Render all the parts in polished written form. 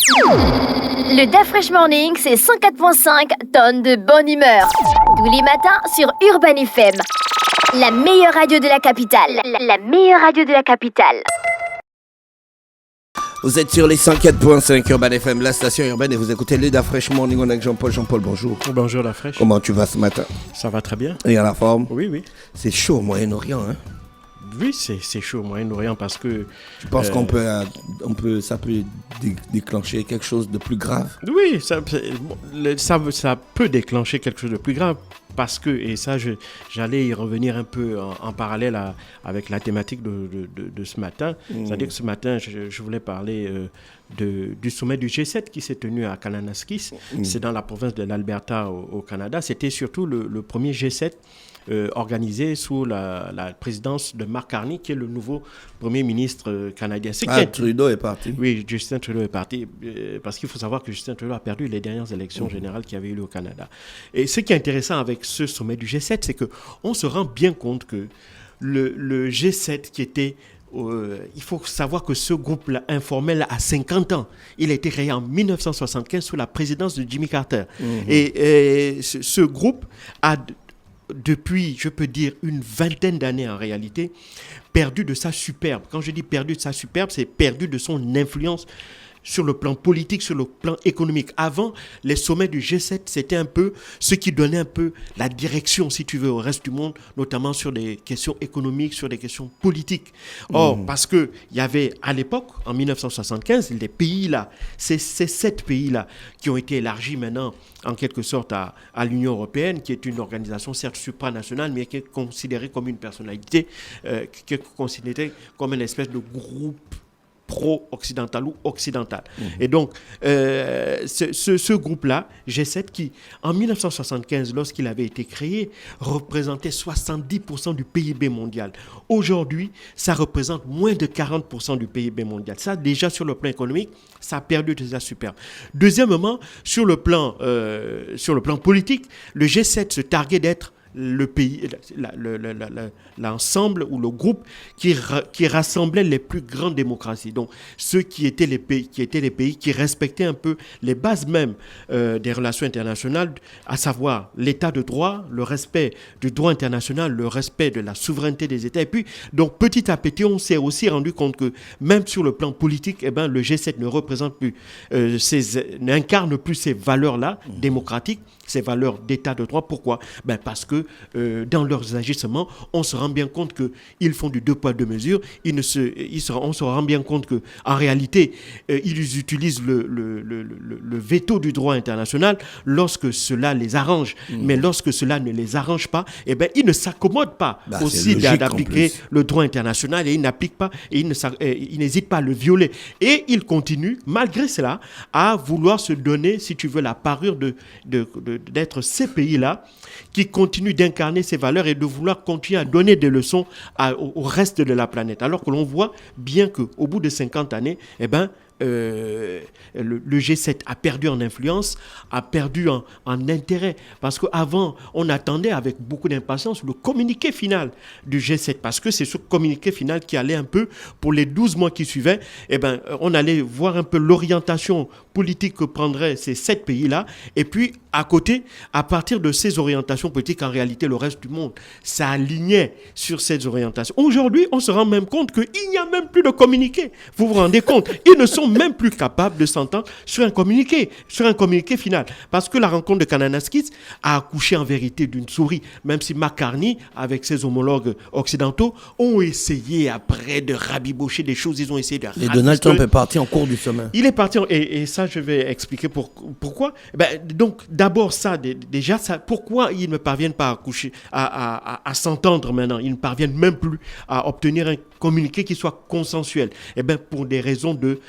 Le DAF Fresh Morning, c'est 104.5 tonnes de bonne humeur. Tous les matins sur Urban FM. La meilleure radio de la capitale. La meilleure radio de la capitale. Vous êtes sur les 104.5 Urban FM, la station urbaine, et vous écoutez le DAF Fresh Morning avec Jean-Paul. Jean-Paul, bonjour. Bonjour la fraîche. Comment tu vas ce matin? Ça va très bien. Et à la forme? Oui, oui. C'est chaud au Moyen-Orient, hein? Oui, c'est chaud au Moyen-Orient parce que... Tu penses ça peut déclencher quelque chose de plus grave? Oui, ça peut déclencher quelque chose de plus grave parce que, et ça j'allais y revenir un peu en parallèle avec la thématique de ce matin. C'est-à-dire que ce matin, je voulais parler du sommet du G7 qui s'est tenu à Kananaskis. C'est dans la province de l'Alberta au Canada. C'était surtout le premier G7 organisé sous la présidence de Mark Carney, qui est le nouveau Premier ministre canadien. Trudeau est parti. Oui, Justin Trudeau est parti, parce qu'il faut savoir que Justin Trudeau a perdu les dernières élections générales qu'il y avait eu au Canada. Et ce qui est intéressant avec ce sommet du G7, c'est qu'on se rend bien compte que le G7 qui était... il faut savoir que ce groupe-là, informel, a 50 ans. Il a été créé en 1975 sous la présidence de Jimmy Carter. Et ce groupe a... depuis, je peux dire, une vingtaine d'années en réalité, perdu de sa superbe. Quand je dis perdu de sa superbe, c'est perdu de son influence sur le plan politique, sur le plan économique. Avant, les sommets du G7, c'était un peu ce qui donnait un peu la direction, si tu veux, au reste du monde, notamment sur des questions économiques, sur des questions politiques. Or, parce qu'il y avait, à l'époque, en 1975, les pays-là, ces 7 pays-là qui ont été élargis maintenant, en quelque sorte, à l'Union européenne, qui est une organisation certes supranationale, mais qui est considérée comme une personnalité, qui est considérée comme une espèce de groupe pro-occidental ou occidental. Et donc, ce groupe-là, G7, qui, en 1975, lorsqu'il avait été créé, représentait 70% du PIB mondial. Aujourd'hui, ça représente moins de 40% du PIB mondial. Ça, déjà, sur le plan économique, ça a perdu de sa superbe. Deuxièmement, sur le plan politique, le G7 se targuait d'être le pays, l'ensemble ou le groupe qui rassemblait les plus grandes démocraties. Donc, ceux qui étaient les pays qui respectaient un peu les bases même des relations internationales, à savoir l'état de droit, le respect du droit international, le respect de la souveraineté des États. Et puis, donc, petit à petit, on s'est aussi rendu compte que même sur le plan politique, le G7 ne représente plus, n'incarne plus ces valeurs-là démocratiques, ces valeurs d'état de droit. Pourquoi? Parce que dans leurs agissements, on se rend bien compte qu'ils font du deux poids, deux mesures. On se rend bien compte qu'en réalité, ils utilisent le veto du droit international lorsque cela les arrange. Mais lorsque cela ne les arrange pas, ils ne s'accommodent pas aussi d'appliquer le droit international et ils n'appliquent pas et ils n'hésitent pas à le violer. Et ils continuent, malgré cela, à vouloir se donner, si tu veux, la parure d'être ces pays-là qui continuent d'incarner ces valeurs et de vouloir continuer à donner des leçons au reste de la planète. Alors que l'on voit bien qu'au bout de 50 années, le G7 a perdu en influence, a perdu en intérêt. Parce qu'avant, on attendait avec beaucoup d'impatience le communiqué final du G7. Parce que c'est ce communiqué final qui allait un peu, pour les 12 mois qui suivaient, on allait voir un peu l'orientation politique que prendraient ces 7 pays-là. Et puis, à côté, à partir de ces orientations politiques, en réalité, le reste du monde s'alignait sur ces orientations. Aujourd'hui, on se rend même compte qu'il n'y a même plus de communiqué. Vous vous rendez compte? Ils ne sont même plus capables de s'entendre sur un communiqué final. Parce que la rencontre de Kananaskis a accouché en vérité d'une souris. Même si Mark Carney, avec ses homologues occidentaux, ont essayé après de rabibocher des choses. Ils ont essayé de... Et Donald Trump est parti en cours du sommet. Il est parti, et ça, je vais expliquer pourquoi. Donc, d'abord, ça, déjà, pourquoi ils ne parviennent pas à s'entendre maintenant? Ils ne parviennent même plus à obtenir un communiqué qui soit consensuel. Pour des raisons de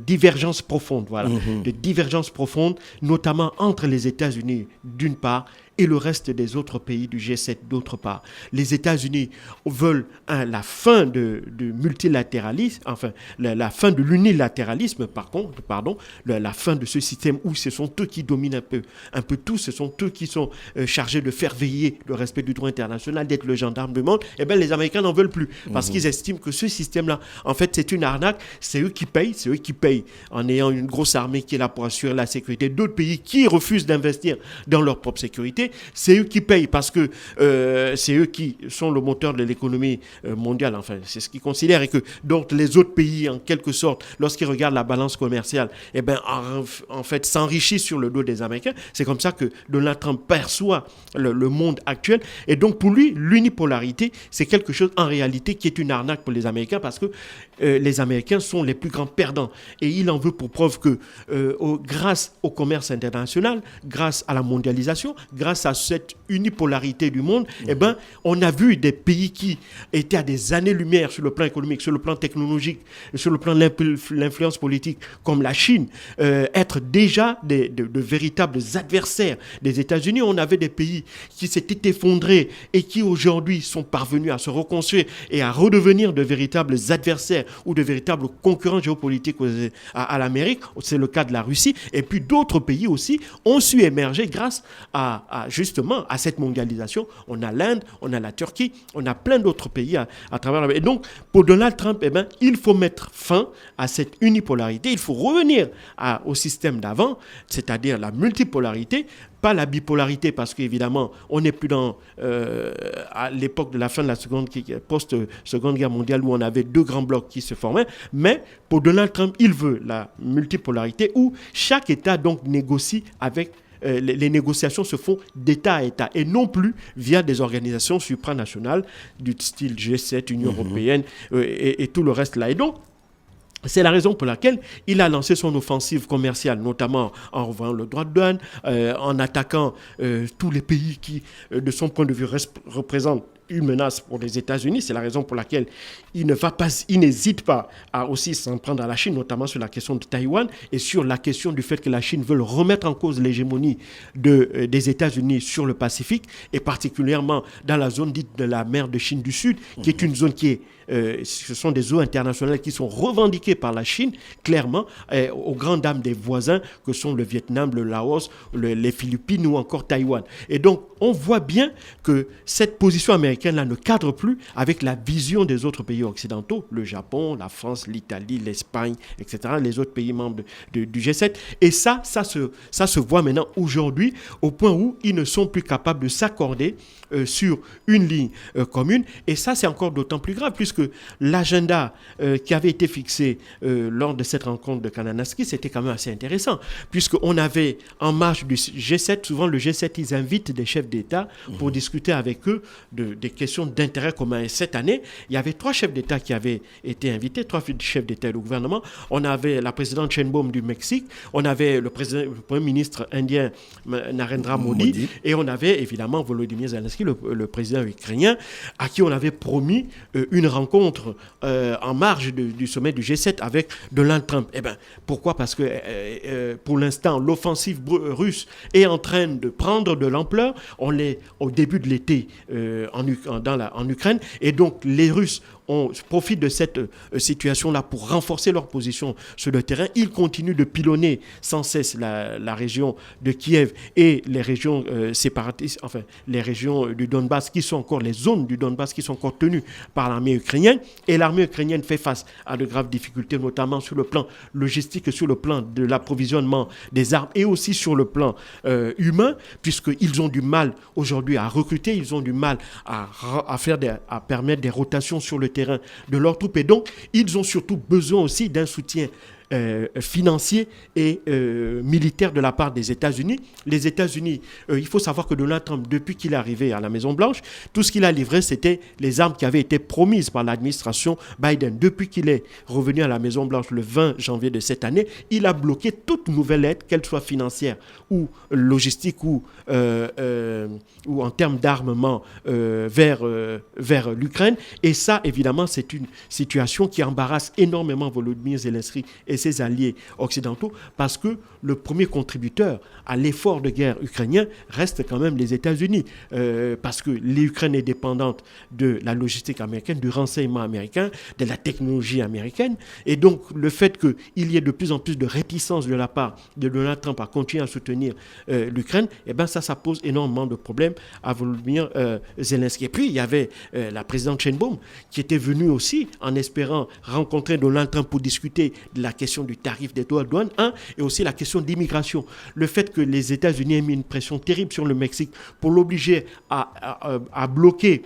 divergence profonde, voilà, de divergence profonde, notamment entre les États-Unis d'une part et le reste des autres pays du G7 d'autre part. Les États-Unis veulent la fin du multilatéralisme, enfin la fin de l'unilatéralisme, la fin de ce système où ce sont eux qui dominent un peu tout, ce sont eux qui sont chargés de faire veiller le respect du droit international, d'être le gendarme du monde. Eh bien, les Américains n'en veulent plus parce qu'ils estiment que ce système-là, en fait, c'est une arnaque. C'est eux qui payent en ayant une grosse armée qui est là pour assurer la sécurité d'autres pays qui refusent d'investir dans leur propre sécurité. C'est eux qui payent parce que c'est eux qui sont le moteur de l'économie mondiale. Enfin, c'est ce qu'ils considèrent et que donc les autres pays, en quelque sorte, lorsqu'ils regardent la balance commerciale, eh ben, en fait, s'enrichissent sur le dos des Américains. C'est comme ça que Donald Trump perçoit le monde actuel. Et donc, pour lui, l'unipolarité, c'est quelque chose, en réalité, qui est une arnaque pour les Américains parce que les Américains sont les plus grands perdants. Et il en veut pour preuve que grâce au commerce international, grâce à la mondialisation, grâce à cette unipolarité du monde, eh ben, on a vu des pays qui étaient à des années-lumière sur le plan économique, sur le plan technologique, sur le plan de l'influence politique, comme la Chine, être déjà de véritables adversaires des États-Unis. On avait des pays qui s'étaient effondrés et qui aujourd'hui sont parvenus à se reconstruire et à redevenir de véritables adversaires ou de véritables concurrents géopolitiques à l'Amérique. C'est le cas de la Russie. Et puis d'autres pays aussi ont su émerger grâce justement à cette mondialisation. On a l'Inde, on a la Turquie, on a plein d'autres pays à travers la... Et donc, pour Donald Trump, eh ben, il faut mettre fin à cette unipolarité. Il faut revenir au système d'avant, c'est-à-dire la multipolarité, pas la bipolarité, parce qu'évidemment, on n'est plus à l'époque de la fin de la post-seconde guerre mondiale où on avait deux grands blocs qui se formaient. Mais pour Donald Trump, il veut la multipolarité où chaque État donc négocie avec les négociations se font d'État à État et non plus via des organisations supranationales du style G7, Union européenne et tout le reste là. Et donc, c'est la raison pour laquelle il a lancé son offensive commerciale, notamment en revoyant le droit de douane, en attaquant tous les pays qui, de son point de vue, représentent une menace pour les États-Unis. C'est la raison pour laquelle il n'hésite pas à aussi s'en prendre à la Chine, notamment sur la question de Taïwan et sur la question du fait que la Chine veut remettre en cause l'hégémonie des États-Unis sur le Pacifique et particulièrement dans la zone dite de la mer de Chine du Sud, qui est une zone qui est ce sont des eaux internationales qui sont revendiquées par la Chine, clairement, aux grandes dames des voisins que sont le Vietnam, le Laos, les Philippines ou encore Taïwan. Et donc, on voit bien que cette position américaine-là ne cadre plus avec la vision des autres pays occidentaux, le Japon, la France, l'Italie, l'Espagne, etc., les autres pays membres du G7. Et ça se voit maintenant aujourd'hui au point où ils ne sont plus capables de s'accorder sur une ligne commune. Et ça, c'est encore d'autant plus grave puisque l'agenda qui avait été fixé lors de cette rencontre de Kananaskis, c'était quand même assez intéressant puisqu'on avait en marge du G7, souvent le G7, ils invitent des chefs d'État pour discuter avec eux des questions d'intérêt commun. Et cette année, il y avait 3 chefs d'État qui avaient été invités, 3 chefs d'État du gouvernement. On avait la présidente Sheinbaum du Mexique, on avait le premier ministre indien Narendra Modi, et on avait évidemment Volodymyr Zelensky, le président ukrainien, à qui on avait promis une rencontre en marge du sommet du G7 avec Donald Trump. Eh bien, pourquoi ? Parce que pour l'instant, l'offensive russe est en train de prendre de l'ampleur. On est au début de l'été en Ukraine, et donc les Russes profitent de cette situation-là pour renforcer leur position sur le terrain. Ils continuent de pilonner sans cesse la région de Kiev et les régions séparatistes, enfin les régions du Donbass qui sont encore, les zones du Donbass qui sont encore tenues par l'armée ukrainienne. Et l'armée ukrainienne fait face à de graves difficultés, notamment sur le plan logistique, sur le plan de l'approvisionnement des armes et aussi sur le plan humain, puisqu'ils ont du mal aujourd'hui à recruter, ils ont du mal à permettre des rotations sur le terrain de leurs troupes. Et donc, ils ont surtout besoin aussi d'un soutien financier et militaire de la part des États-Unis. Les États-Unis, il faut savoir que Donald Trump, depuis qu'il est arrivé à la Maison-Blanche, tout ce qu'il a livré, c'était les armes qui avaient été promises par l'administration Biden. Depuis qu'il est revenu à la Maison-Blanche le 20 janvier de cette année, il a bloqué toute nouvelle aide, qu'elle soit financière ou logistique ou en termes d'armement vers l'Ukraine. Et ça, évidemment, c'est une situation qui embarrasse énormément Volodymyr Zelensky et et ses alliés occidentaux, parce que le premier contributeur à l'effort de guerre ukrainien reste quand même les États-Unis, parce que l'Ukraine est dépendante de la logistique américaine, du renseignement américain, de la technologie américaine, et donc le fait qu'il y ait de plus en plus de réticence de la part de Donald Trump à continuer à soutenir l'Ukraine, eh ben ça pose énormément de problèmes à Volodymyr Zelensky. Et puis il y avait la présidente Sheinbaum qui était venue aussi en espérant rencontrer Donald Trump pour discuter de la question du tarif des douanes, et aussi la question d'immigration. Le fait que les États-Unis aient mis une pression terrible sur le Mexique pour l'obliger à bloquer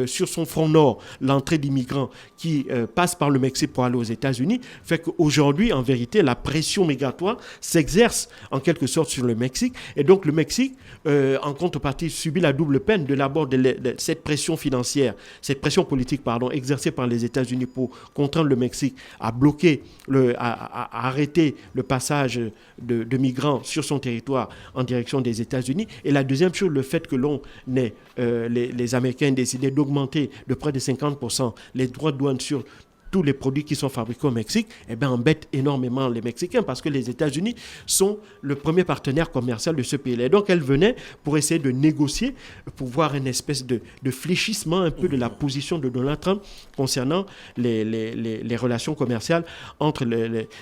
sur son front nord l'entrée d'immigrants qui passent par le Mexique pour aller aux États-Unis, fait qu'aujourd'hui, en vérité, la pression migratoire s'exerce en quelque sorte sur le Mexique. Et donc le Mexique, en contrepartie, subit la double peine de l'abord de cette pression financière, cette pression politique, exercée par les États-Unis pour contraindre le Mexique à bloquer, à arrêter le passage de migrants sur son territoire en direction des États-Unis. Et la deuxième chose, le fait que les Américains ont décidé d'augmenter de près de 50% les droits de douane sur tous les produits qui sont fabriqués au Mexique, embête énormément les Mexicains parce que les États-Unis sont le premier partenaire commercial de ce pays-là. Et donc, elle venait pour essayer de négocier, pour voir une espèce de fléchissement un peu de la position de Donald Trump concernant les relations commerciales entre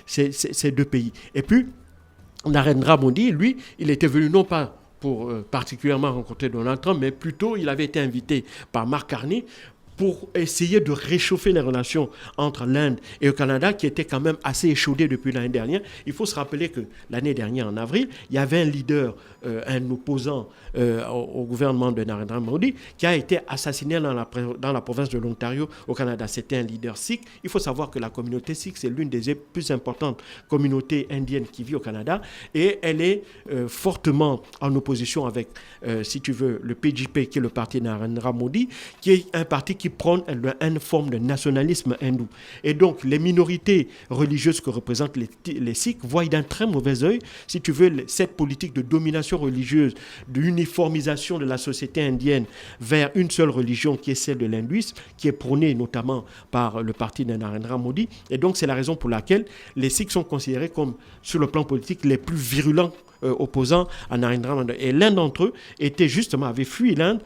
ces deux pays. Et puis, Narendra Modi, lui, il était venu non pas pour particulièrement rencontrer Donald Trump, mais plutôt il avait été invité par Mark Carney pour essayer de réchauffer les relations entre l'Inde et le Canada, qui étaient quand même assez échaudées depuis l'année dernière. Il faut se rappeler que l'année dernière, en avril, il y avait un leader, un opposant au gouvernement de Narendra Modi, qui a été assassiné dans la province de l'Ontario, au Canada. C'était un leader sikh. Il faut savoir que la communauté sikh, c'est l'une des plus importantes communautés indiennes qui vit au Canada, et elle est fortement en opposition avec, si tu veux, le PJP, qui est le parti de Narendra Modi, qui est un parti qui prône une forme de nationalisme hindou. Et donc, les minorités religieuses que représentent les Sikhs voient d'un très mauvais œil, si tu veux, cette politique de domination religieuse, d'uniformisation de la société indienne vers une seule religion qui est celle de l'hindouisme, qui est prônée notamment par le parti de Narendra Modi. Et donc, c'est la raison pour laquelle les Sikhs sont considérés comme, sur le plan politique, les plus virulents opposants à Narendra Modi. Et l'un d'entre eux avait fui l'Inde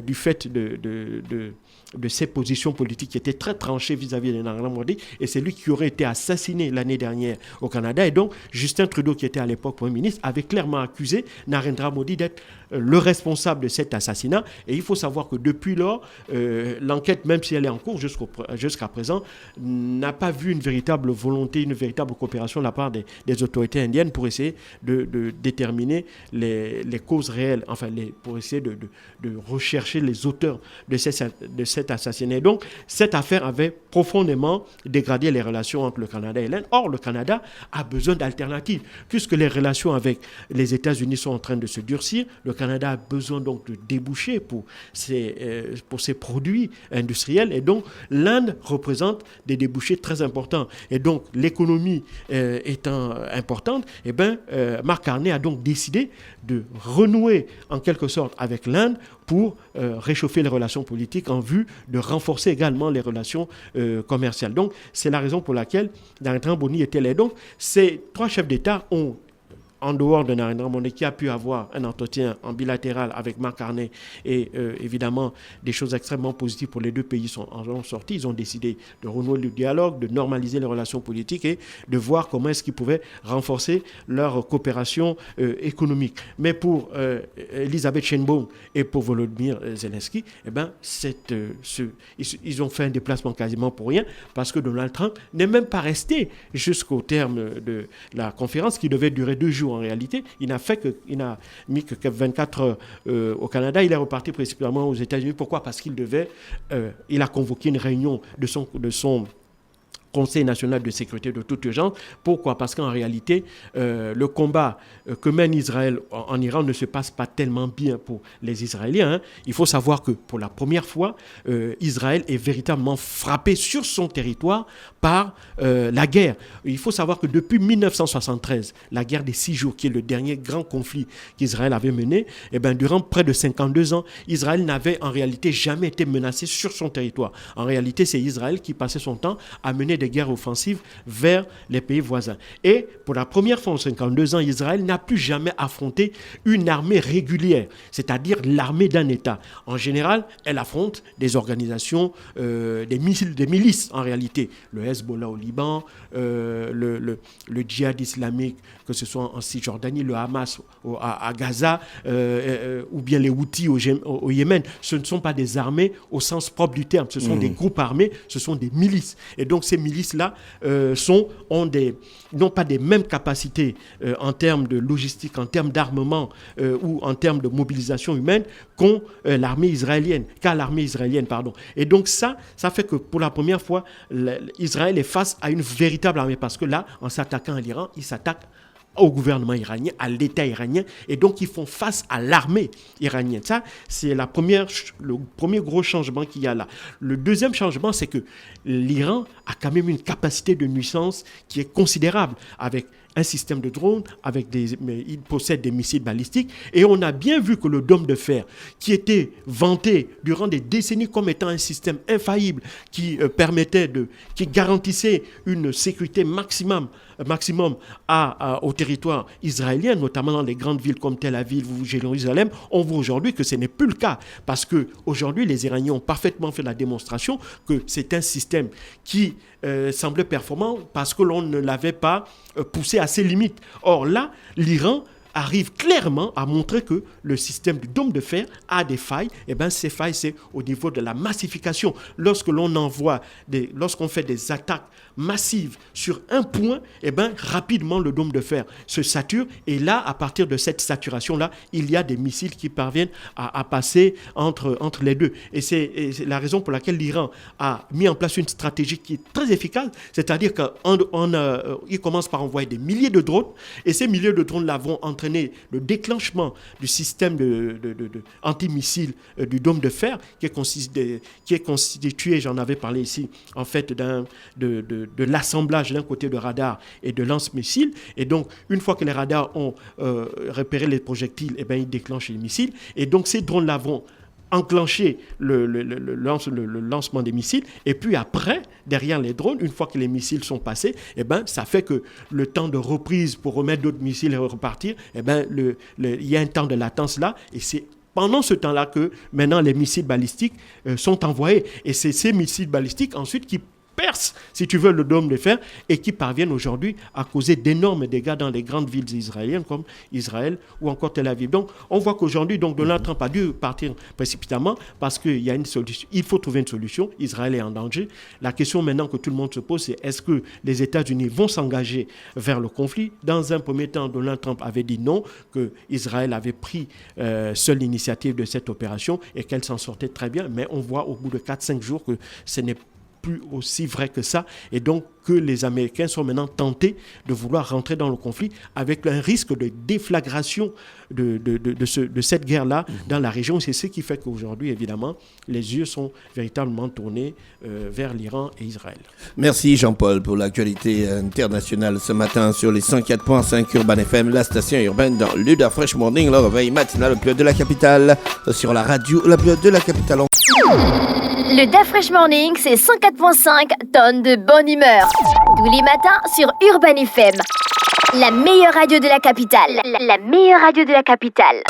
du fait de ses positions politiques qui étaient très tranchées vis-à-vis de Narendra Modi, et c'est lui qui aurait été assassiné l'année dernière au Canada. Et donc, Justin Trudeau, qui était à l'époque Premier ministre, avait clairement accusé Narendra Modi d'être le responsable de cet assassinat. Et il faut savoir que depuis lors, l'enquête, même si elle est en cours jusqu'à présent, n'a pas vu une véritable volonté, une véritable coopération de la part des autorités indiennes pour essayer de déterminer les causes réelles, pour essayer de rechercher les auteurs de cet assassinat. Et donc, cette affaire avait profondément dégradé les relations entre le Canada et l'Inde. Or, le Canada a besoin d'alternatives. Puisque les relations avec les États-Unis sont en train de se durcir, le Canada a besoin donc de débouchés pour ses produits industriels. Et donc, l'Inde représente des débouchés très importants. Et donc, l'économie étant importante, Mark Carney a donc décidé de renouer en quelque sorte avec l'Inde pour réchauffer les relations politiques en vue de renforcer également les relations commerciales. Donc, c'est la raison pour laquelle Narendra Modi était là. Donc, ces trois chefs d'État ont, en dehors de Narendra Modi, qui a pu avoir un entretien en bilatéral avec Mark Carney, et évidemment des choses extrêmement positives pour les deux pays en sont sorties. Ils ont décidé de renouer le dialogue, de normaliser les relations politiques et de voir comment est-ce qu'ils pouvaient renforcer leur coopération économique. Mais pour Elisabeth Sheinbaum et pour Volodymyr Zelensky, ils ont fait un déplacement quasiment pour rien, parce que Donald Trump n'est même pas resté jusqu'au terme de la conférence qui devait durer 2 jours. En réalité, il n'a mis que 24 heures au Canada. Il est reparti précipitamment aux États-Unis. Pourquoi ? Parce qu'il il a convoqué une réunion de son Conseil national de sécurité de toute urgence. Pourquoi ? Parce qu'en réalité, le combat que mène Israël en Iran ne se passe pas tellement bien pour les Israéliens. Il faut savoir que pour la première fois, Israël est véritablement frappé sur son territoire par la guerre. Il faut savoir que depuis 1973, la guerre des 6 jours, qui est le dernier grand conflit qu'Israël avait mené, durant près de 52 ans, Israël n'avait en réalité jamais été menacé sur son territoire. En réalité, c'est Israël qui passait son temps à mener des guerres offensives vers les pays voisins. Et pour la première fois en 52 ans, Israël n'a plus jamais affronté une armée régulière, c'est-à-dire l'armée d'un État. En général, elle affronte des organisations, des milices en réalité. Le Hezbollah au Liban, le djihad islamique, que ce soit en Cisjordanie, le Hamas à Gaza, ou bien les Houthis au Yémen. Ce ne sont pas des armées au sens propre du terme, ce sont des groupes armés, ce sont des milices. Et donc ces milices-là n'ont pas des mêmes capacités en termes de logistique, en termes d'armement ou en termes de mobilisation humaine qu'ont l'armée israélienne. Et donc ça fait que pour la première fois, Israël est face à une véritable armée, parce que là, en s'attaquant à l'Iran, il s'attaque au gouvernement iranien, à l'État iranien, et donc ils font face à l'armée iranienne. Ça, c'est le premier gros changement qu'il y a là. Le deuxième changement, c'est que l'Iran a quand même une capacité de nuisance qui est considérable, avec un système de drones, il possède des missiles balistiques, et on a bien vu que le dôme de fer, qui était vanté durant des décennies comme étant un système infaillible, qui garantissait une sécurité maximum au territoire israélien, notamment dans les grandes villes comme Tel Aviv ou Jérusalem, on voit aujourd'hui que ce n'est plus le cas, parce que aujourd'hui les Iraniens ont parfaitement fait la démonstration que c'est un système qui semblait performant parce que l'on ne l'avait pas poussé à ses limites. Or là, l'Iran arrive clairement à montrer que le système du dôme de fer a des failles. Et bien ces failles, c'est au niveau de la massification. Lorsqu'on fait des attaques massive sur un point, et ben, rapidement le dôme de fer se sature, et là, à partir de cette saturation-là, il y a des missiles qui parviennent à passer entre les deux. Et c'est la raison pour laquelle l'Iran a mis en place une stratégie qui est très efficace, c'est-à-dire qu'il commence par envoyer des milliers de drones, et ces milliers de drones-là vont entraîner le déclenchement du système de anti-missiles du dôme de fer, qui est constitué, j'en avais parlé ici, en fait, de l'assemblage d'un côté de radar et de lance-missiles. Et donc, une fois que les radars ont repéré les projectiles, eh ben, ils déclenchent les missiles. Et donc, ces drones-là vont enclencher le lancement des missiles. Et puis après, derrière les drones, une fois que les missiles sont passés, eh ben, ça fait que le temps de reprise pour remettre d'autres missiles et repartir, eh ben, il y a un temps de latence là, et c'est pendant ce temps-là que maintenant les missiles balistiques sont envoyés. Et c'est ces missiles balistiques ensuite qui percent, si tu veux, le dôme de fer, et qui parviennent aujourd'hui à causer d'énormes dégâts dans les grandes villes israéliennes comme Israël ou encore Tel Aviv. Donc, on voit qu'aujourd'hui, Donald Trump a dû partir précipitamment parce qu'il y a une solution. Il faut trouver une solution. Israël est en danger. La question maintenant que tout le monde se pose, c'est est-ce que les États-Unis vont s'engager vers le conflit? Dans un premier temps, Donald Trump avait dit non, que Israël avait pris seule l'initiative de cette opération et qu'elle s'en sortait très bien. Mais on voit au bout de 4-5 jours que ce n'est plus aussi vrai que ça, et donc que les Américains sont maintenant tentés de vouloir rentrer dans le conflit avec un risque de déflagration de cette guerre-là dans la région. C'est ce qui fait qu'aujourd'hui, évidemment, les yeux sont véritablement tournés vers l'Iran et Israël. Merci Jean-Paul pour l'actualité internationale ce matin sur les 104.5 Urban FM, la station urbaine dans l'Uda Fresh Morning, le réveil matinal le plus haut de la capitale, sur la radio la plus haute de la capitale. Le Da Fresh Morning, c'est 104.5 tonnes de bonne humeur. Tous les matins sur Urban FM. La meilleure radio de la capitale. La meilleure radio de la capitale.